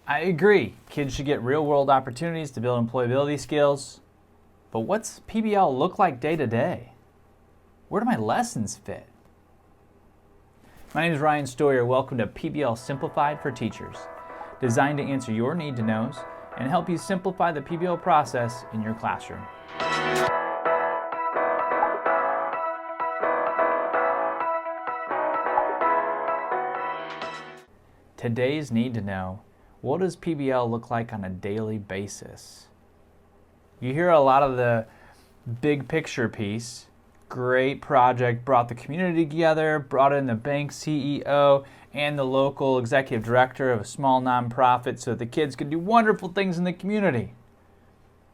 I agree. Kids should get real-world opportunities to build employability skills. But what's PBL look like day to day? Where do my lessons fit? My name is Ryan Stoyer. Welcome to PBL Simplified for Teachers, designed to answer your need to knows and help you simplify the PBL process in your classroom. Today's need to know: what does PBL look like on a daily basis? You hear a lot of the big picture piece. Great project, brought the community together, brought in the bank CEO and the local executive director of a small nonprofit so that the kids could do wonderful things in the community.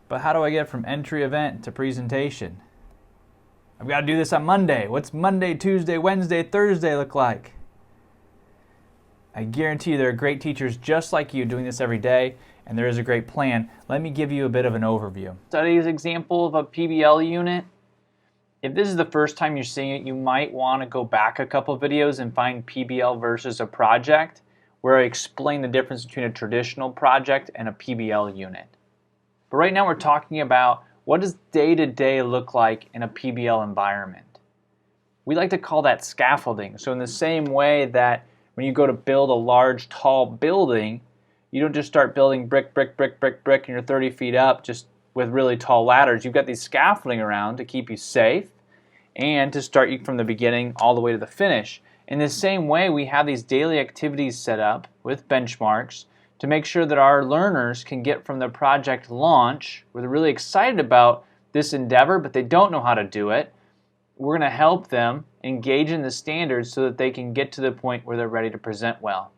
But how do I get from entry event to presentation? I've got to do this on Monday. What's Monday, Tuesday, Wednesday, Thursday look like? I guarantee you there are great teachers just like you doing this every day, and there is a great plan. Let me give you a bit of an overview. Today's example of a PBL unit. If this is the first time you're seeing it, you might want to go back a couple videos and find PBL versus a project, where I explain the difference between a traditional project and a PBL unit. But right now we're talking about what does day-to-day look like in a PBL environment. We like to call that scaffolding. So in the same way that when you go to build a large, tall building, you don't just start building brick, and you're 30 feet up just with really tall ladders. You've got these scaffolding around to keep you safe and to start you from the beginning all the way to the finish. In the same way, we have these daily activities set up with benchmarks to make sure that our learners can get from the project launch, where they're really excited about this endeavor, but they don't know how to do it. We're going to help them engage in the standards so that they can get to the point where they're ready to present well.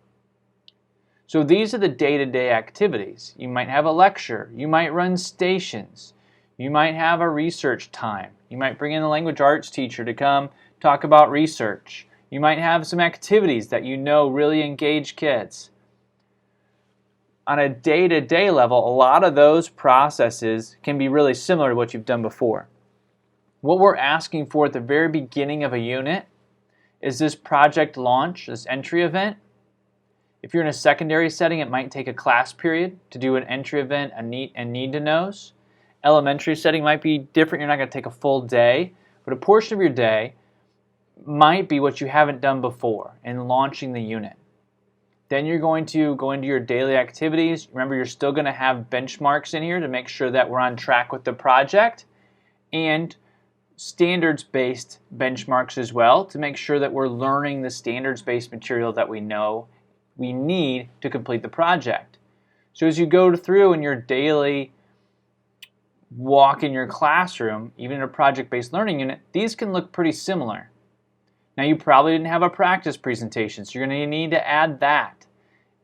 So these are the day-to-day activities. You might have a lecture, you might run stations, you might have a research time, you might bring in a language arts teacher to come talk about research, you might have some activities that you know really engage kids. On a day-to-day level, a lot of those processes can be really similar to what you've done before. What we're asking for at the very beginning of a unit is this project launch, this entry event. If you're in a secondary setting, it might take a class period to do an entry event, a need to knows. Elementary setting might be different. You're not going to take a full day, but a portion of your day might be what you haven't done before in launching the unit. Then you're going to go into your daily activities. Remember, you're still going to have benchmarks in here to make sure that we're on track with the project, and standards-based benchmarks as well to make sure that we're learning the standards-based material that we know we need to complete the project. So as you go through in your daily walk in your classroom, even in a project-based learning unit, these can look pretty similar. Now, you probably didn't have a practice presentation, so you're going to need to add that.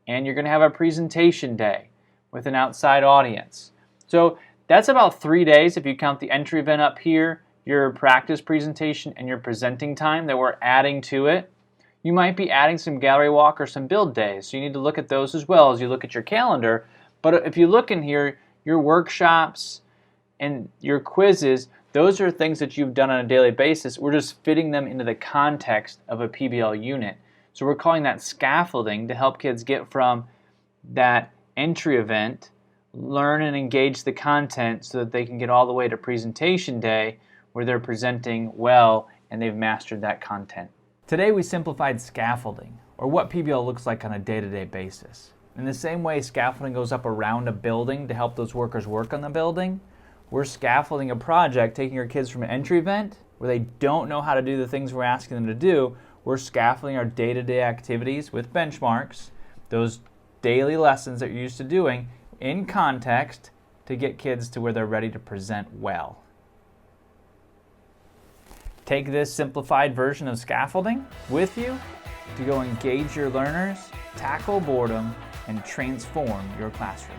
And you're going to have a presentation day with an outside audience. So that's about 3 days if you count the entry event up here, your practice presentation, and your presenting time that we're adding to it. You might be adding some gallery walk or some build days, so you need to look at those as well as you look at your calendar. But if you look in here, your workshops and your quizzes, those are things that you've done on a daily basis. We're just fitting them into the context of a PBL unit. So we're calling that scaffolding to help kids get from that entry event, learn and engage the content so that they can get all the way to presentation day where they're presenting well and they've mastered that content. Today we simplified scaffolding, or what PBL looks like on a day-to-day basis. In the same way scaffolding goes up around a building to help those workers work on the building, we're scaffolding a project, taking our kids from an entry event where they don't know how to do the things we're asking them to do. We're scaffolding our day-to-day activities with benchmarks, those daily lessons that you're used to doing, in context to get kids to where they're ready to present well. Take this simplified version of scaffolding with you to go engage your learners, tackle boredom, and transform your classroom.